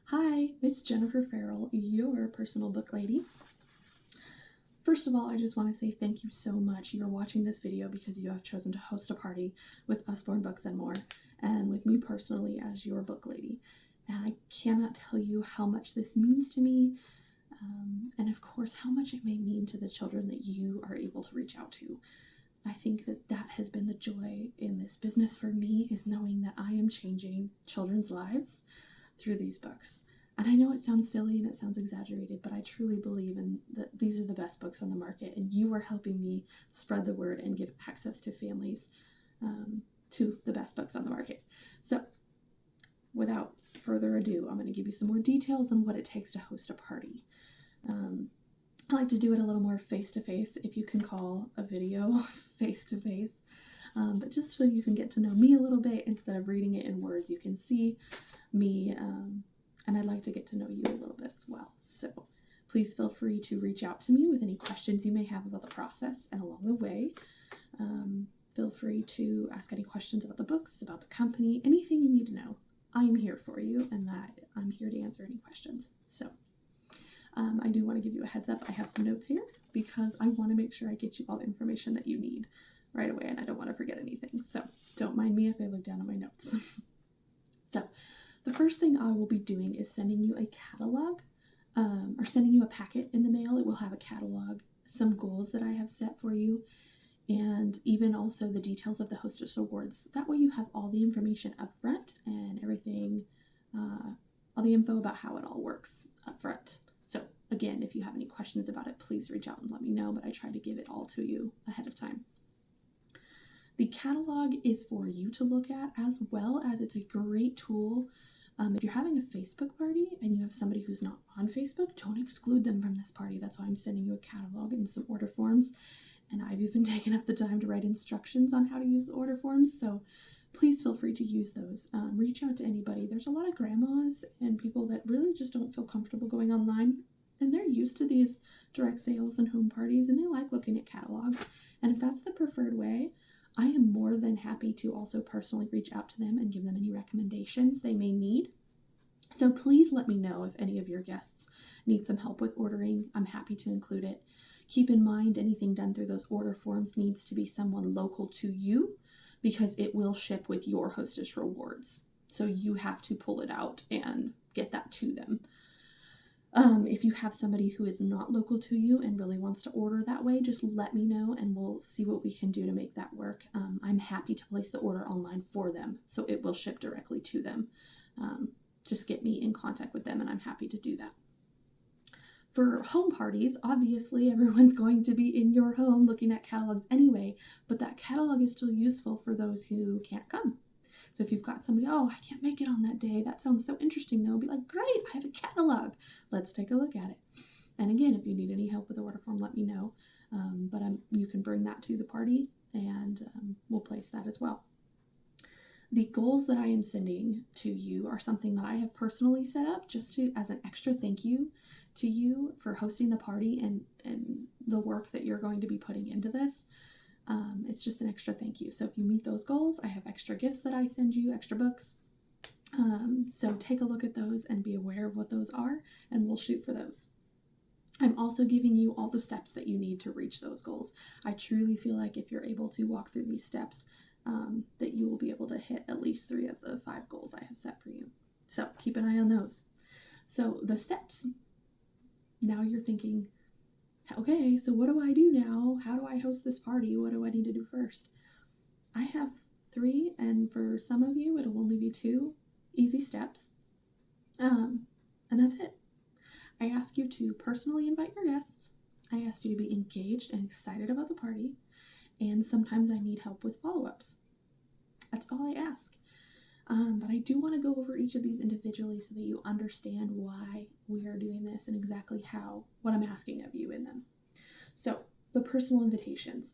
Hi, it's Jennifer Farrell, your personal book lady. First of all, I just want to say thank you so much. You're watching this video because you have chosen to host a party with Usborne Books and More, and with me personally as your book lady. And I cannot tell you how much this means to me, and of course how much it may mean to the children that you are able to reach out to. I think that has been the joy in this business for me, is knowing that I am changing children's lives through these books. And I know it sounds silly and it sounds exaggerated, but I truly believe in that these are the best books on the market, and you are helping me spread the word and give access to families to the best books on the market. So without further ado, I'm going to give you some more details on what it takes to host a party. I like to do it a little more face-to-face, if you can call a video face-to-face, but just so you can get to know me a little bit instead of reading it in words. You can see me, and I'd like to get to know you a little bit as well. So please feel free to reach out to me with any questions you may have about the process, and along the way, feel free to ask any questions about the books, about the company, anything you need to know. I am here for you, and that I'm here to answer any questions. So I do want to give you a heads up. I have some notes here because I want to make sure I get you all the information that you need right away, and I don't want to forget anything. So don't mind me if I look down at my notes. So the first thing I will be doing is sending you a catalog, or sending you a packet in the mail. It will have a catalog, some goals that I have set for you, and even also the details of the Hostess Awards. That way you have all the information up front and everything, all the info about how it all works up front. So again, if you have any questions about it, please reach out and let me know, but I try to give it all to you ahead of time. The catalog is for you to look at, as well as it's a great tool. If you're having a Facebook party and you have somebody who's not on Facebook, don't exclude them from this party. That's why I'm sending you a catalog and some order forms. And I've even taken up the time to write instructions on how to use the order forms. So please feel free to use those. Reach out to anybody. There's a lot of grandmas and people that really just don't feel comfortable going online. And they're used to these direct sales and home parties, and they like looking at catalogs. And if that's the preferred way, I am more than happy to also personally reach out to them and give them any recommendations they may need. So please let me know if any of your guests need some help with ordering. I'm happy to include it. Keep in mind, anything done through those order forms needs to be someone local to you, because it will ship with your Hostess rewards. So you have to pull it out and get that to them. If you have somebody who is not local to you and really wants to order that way, just let me know and we'll see what we can do to make that work. I'm happy to place the order online for them, so it will ship directly to them. Just get me in contact with them and I'm happy to do that. For home parties, obviously everyone's going to be in your home looking at catalogs anyway, but that catalog is still useful for those who can't come. So if you've got somebody, oh, I can't make it on that day, that sounds so interesting, they'll be like, great, I have a catalog. Let's take a look at it. And again, if you need any help with the order form, let me know. But you can bring that to the party and we'll place that as well. The goals that I am sending to you are something that I have personally set up just as an extra thank you to you for hosting the party and the work that you're going to be putting into this. It's just an extra thank you. So if you meet those goals, I have extra gifts that I send you, extra books. So take a look at those and be aware of what those are, and we'll shoot for those. I'm also giving you all the steps that you need to reach those goals. I truly feel like if you're able to walk through these steps, that you will be able to hit at least 3 of the 5 goals I have set for you. So keep an eye on those. So the steps. Now you're thinking, okay, so what do I do now? How do I host this party? What do I need to do first? I have 3, and for some of you, it'll only be 2 easy steps. And that's it. I ask you to personally invite your guests. I ask you to be engaged and excited about the party. And sometimes I need help with follow-ups. That's all I ask. But I do want to go over each of these individually so that you understand why we are doing this and exactly what I'm asking of you in them. So the personal invitations.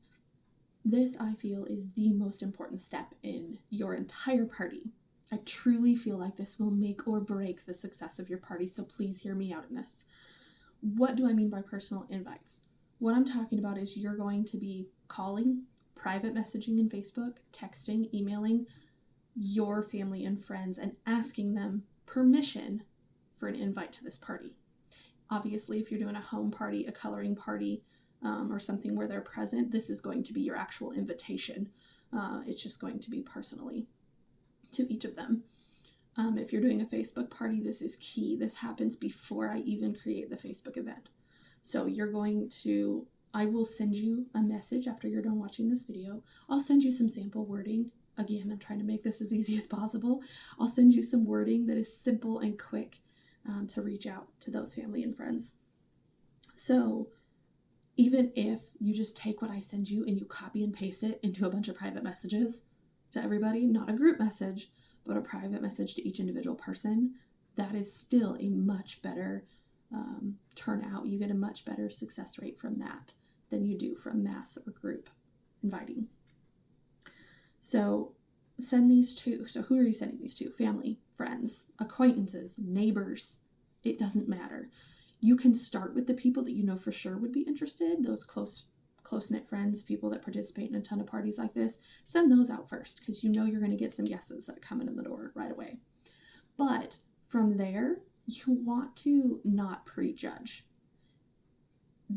This, I feel, is the most important step in your entire party. I truly feel like this will make or break the success of your party, so please hear me out in this. What do I mean by personal invites? What I'm talking about is you're going to be calling, private messaging in Facebook, texting, emailing your family and friends and asking them permission for an invite to this party. Obviously, if you're doing a home party, a coloring party, or something where they're present, this is going to be your actual invitation. It's just going to be personally to each of them. If you're doing a Facebook party, this is key. This happens before I even create the Facebook event. So I will send you a message after you're done watching this video. I'll send you some sample wording. Again, I'm trying to make this as easy as possible. I'll send you some wording that is simple and quick to reach out to those family and friends. So even if you just take what I send you and you copy and paste it into a bunch of private messages to everybody, not a group message, but a private message to each individual person, that is still a much better turnout. You get a much better success rate from that than you do from mass or group inviting. So send these to, so who are you sending these to? Family, friends, acquaintances, neighbors, it doesn't matter. You can start with the people that you know for sure would be interested, those close-knit friends, people that participate in a ton of parties like this. Send those out first because you know you're going to get some yeses that are coming in the door right away. But from there, you want to not prejudge.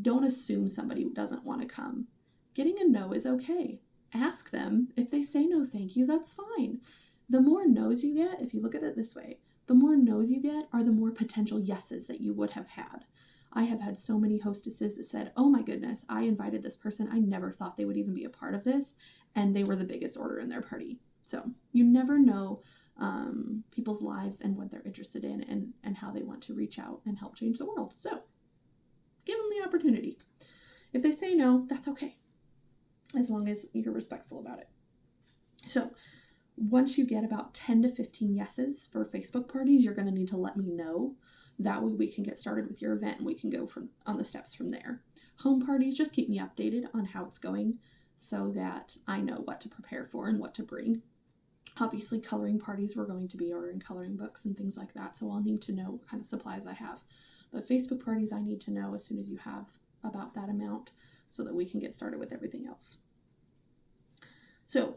Don't assume somebody doesn't want to come. Getting a no is okay. Ask them. If they say no, thank you, that's fine. The more no's you get, if you look at it this way, the more no's you get are the more potential yeses that you would have had. I have had so many hostesses that said, oh my goodness, I invited this person. I never thought they would even be a part of this. And they were the biggest order in their party. So you never know people's lives and what they're interested in and how they want to reach out and help change the world. So give them the opportunity. If they say no, that's okay, as long as you're respectful about it. So once you get about 10 to 15 yeses for Facebook parties, you're going to need to let me know. That way we can get started with your event and we can go on the steps from there. Home parties, just keep me updated on how it's going so that I know what to prepare for and what to bring. Obviously, coloring parties, we're going to be ordering coloring books and things like that, so I'll need to know what kind of supplies I have. But Facebook parties, I need to know as soon as you have about that amount so that we can get started with everything else. So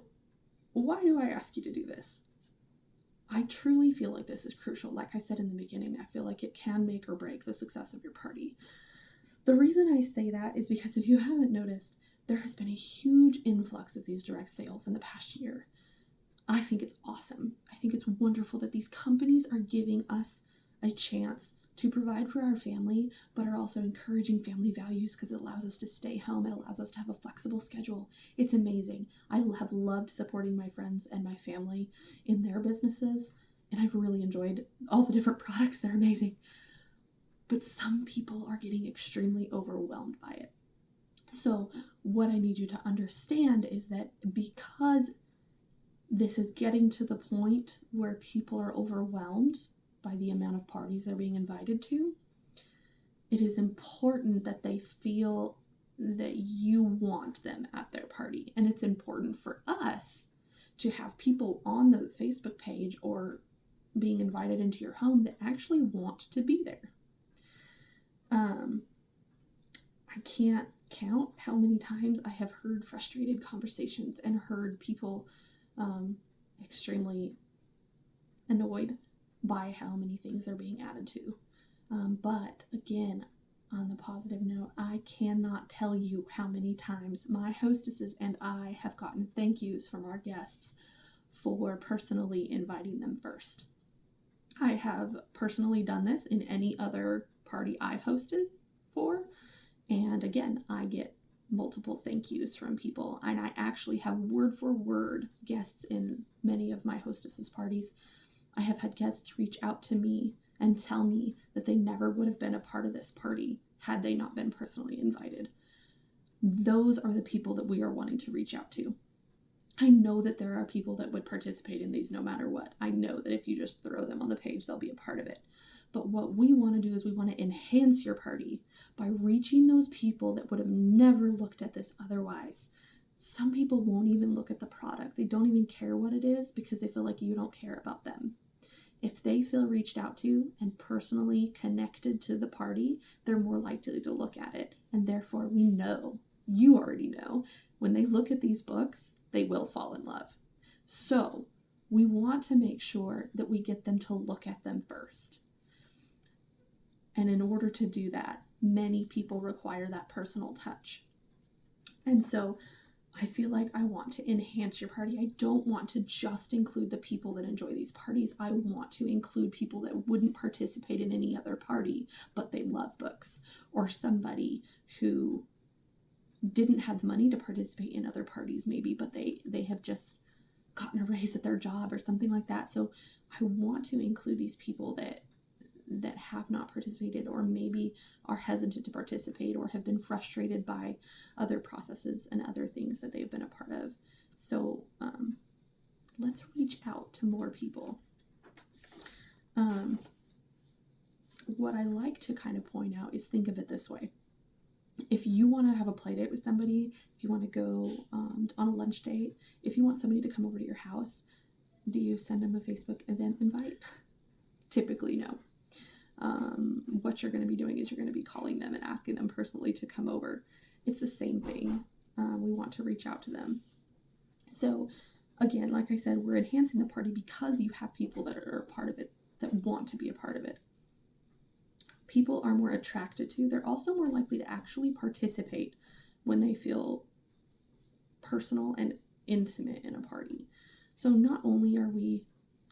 why do I ask you to do this? I truly feel like this is crucial. Like I said in the beginning, I feel like it can make or break the success of your party. The reason I say that is because if you haven't noticed, there has been a huge influx of these direct sales in the past year. I think it's awesome. I think it's wonderful that these companies are giving us a chance to provide for our family, but are also encouraging family values because it allows us to stay home. It allows us to have a flexible schedule. It's amazing. I have loved supporting my friends and my family in their businesses, and I've really enjoyed all the different products. They're amazing. But some people are getting extremely overwhelmed by it. So what I need you to understand is that because this is getting to the point where people are overwhelmed by the amount of parties they're being invited to, it is important that they feel that you want them at their party. And it's important for us to have people on the Facebook page or being invited into your home that actually want to be there. I can't count how many times I have heard frustrated conversations and heard people extremely annoyed by how many things are being added to. But again, on the positive note, I cannot tell you how many times my hostesses and I have gotten thank yous from our guests for personally inviting them first. I have personally done this in any other party I've hosted for, and again, I get multiple thank yous from people, and I actually have word for word guests in many of my hostesses parties. I have had guests reach out to me and tell me that they never would have been a part of this party had they not been personally invited. Those are the people that we are wanting to reach out to. I know that there are people that would participate in these no matter what. I know that if you just throw them on the page, they'll be a part of it. But what we want to do is we want to enhance your party by reaching those people that would have never looked at this otherwise. Some people won't even look at the product. They don't even care what it is because they feel like you don't care about them. If they feel reached out to and personally connected to the party, they're more likely to look at it. And therefore, we know, you already know, when they look at these books, they will fall in love. So we want to make sure that we get them to look at them first. And in order to do that, many people require that personal touch. And so I feel like I want to enhance your party. I don't want to just include the people that enjoy these parties. I want to include people that wouldn't participate in any other party, but they love books, or somebody who didn't have the money to participate in other parties maybe, but they have just gotten a raise at their job or something like that. So I want to include these people that have not participated, or maybe are hesitant to participate, or have been frustrated by other processes and other things that they've been a part of. So let's reach out to more people. What I like to kind of point out is, think of it this way. If you want to have a play date with somebody, if you want to go on a lunch date, if you want somebody to come over to your house, do you send them a Facebook event invite? Typically, no. What you're going to be doing is you're going to be calling them and asking them personally to come over. It's the same thing. We want to reach out to them. So again, like I said, we're enhancing the party because you have people that are a part of it, that want to be a part of it. People are more attracted to, they're also more likely to actually participate when they feel personal and intimate in a party. So not only are we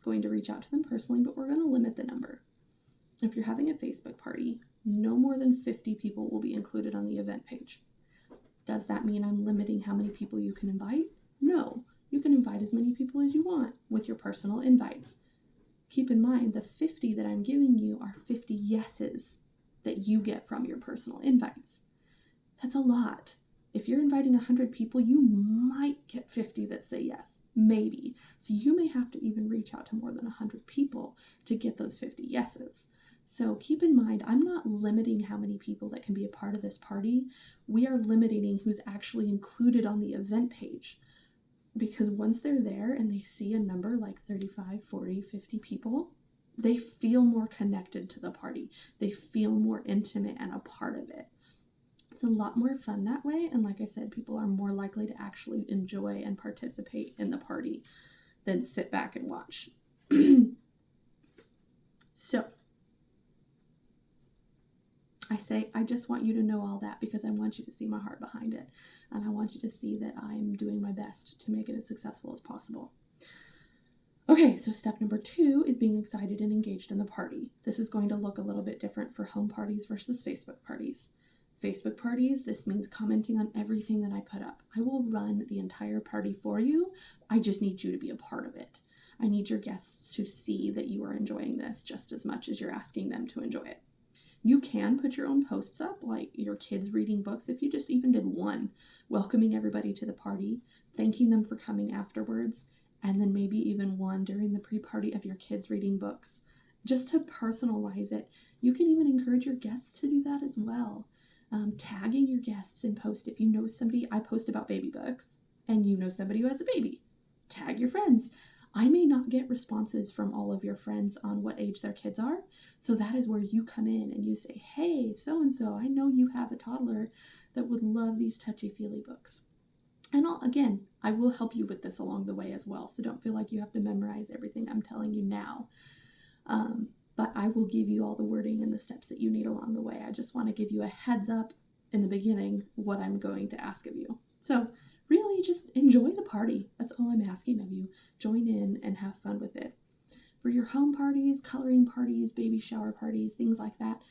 going to reach out to them personally, but we're going to limit the number. If you're having a Facebook party, no more than 50 people will be included on the event page. Does that mean I'm limiting how many people you can invite? No, you can invite as many people as you want with your personal invites. Keep in mind, the 50 that I'm giving you are 50 yeses that you get from your personal invites. That's a lot. If you're inviting 100 people, you might get 50 that say yes, maybe. So you may have to even reach out to more than 100 people to get those 50 yeses. So keep in mind, I'm not limiting how many people that can be a part of this party. We are limiting who's actually included on the event page. Because once they're there and they see a number like 35, 40, 50 people, they feel more connected to the party. They feel more intimate and a part of it. It's a lot more fun that way. And like I said, people are more likely to actually enjoy and participate in the party than sit back and watch. So I say, I just want you to know all that because I want you to see my heart behind it. And I want you to see that I'm doing my best to make it as successful as possible. Okay, so step number 2 is being excited and engaged in the party. This is going to look a little bit different for home parties versus Facebook parties. Facebook parties, this means commenting on everything that I put up. I will run the entire party for you. I just need you to be a part of it. I need your guests to see that you are enjoying this just as much as you're asking them to enjoy it. You can put your own posts up, like your kids reading books. If you just even did one, welcoming everybody to the party, thanking them for coming afterwards, and then maybe even one during the pre-party of your kids reading books, just to personalize it. You can even encourage your guests to do that as well. Tagging your guests in post. If you know somebody, I post about baby books, and you know somebody who has a baby, tag your friends. I may not get responses from all of your friends on what age their kids are, so that is where you come in and you say, hey, so-and-so, I know you have a toddler that would love these touchy-feely books. And again, I will help you with this along the way as well, so don't feel like you have to memorize everything I'm telling you now. But I will give you all the wording and the steps that you need along the way. I just want to give you a heads up in the beginning what I'm going to ask of you. So really just enjoy the party. That's all I'm asking of you. Join in and have fun with it. For your home parties, coloring parties, baby shower parties, things like that,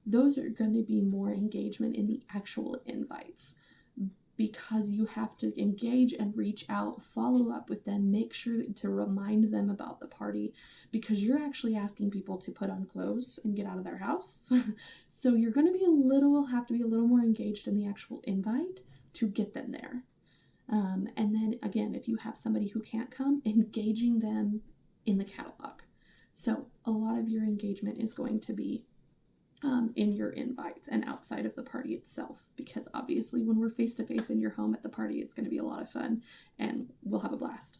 those are going to be more engagement in the actual invites, because you have to engage and reach out, follow up with them, make sure to remind them about the party, because you're actually asking people to put on clothes and get out of their house. So you're going to have to be a little more engaged in the actual invite to get them there. And then again, if you have somebody who can't come, engaging them in the catalog. So a lot of your engagement is going to be in your invites and outside of the party itself, because obviously when we're face-to-face in your home at the party, it's going to be a lot of fun and we'll have a blast.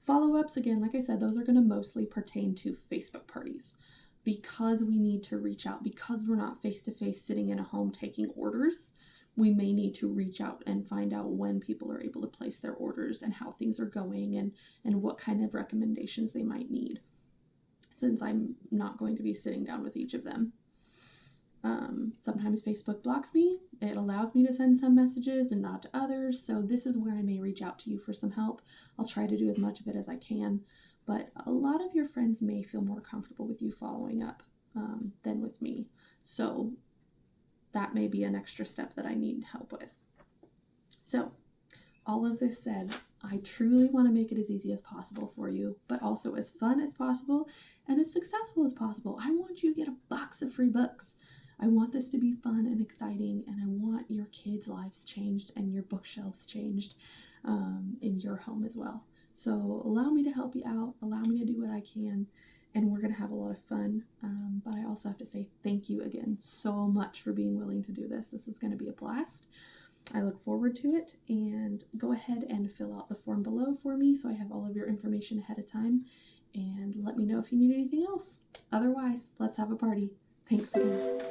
Follow-ups, again, like I said, those are going to mostly pertain to Facebook parties, because we need to reach out, because we're not face-to-face sitting in a home taking orders. We may need to reach out and find out when people are able to place their orders and how things are going and what kind of recommendations they might need. since I'm not going to be sitting down with each of them. Sometimes Facebook blocks me. It allows me to send some messages and not to others, so this is where I may reach out to you for some help. I'll try to do as much of it as I can, but a lot of your friends may feel more comfortable with you following up than with me, so that may be an extra step that I need help with. So, all of this said, I truly want to make it as easy as possible for you, but also as fun as possible and as successful as possible. I want you to get a box of free books. I want this to be fun and exciting, and I want your kids' lives changed and your bookshelves changed in your home as well. So allow me to help you out, allow me to do what I can, and we're going to have a lot of fun. But I also have to say thank you again so much for being willing to do this. This is going to be a blast. I look forward to it, and go ahead and fill out the form below for me so I have all of your information ahead of time, and let me know if you need anything else. Otherwise, let's have a party. Thanks again.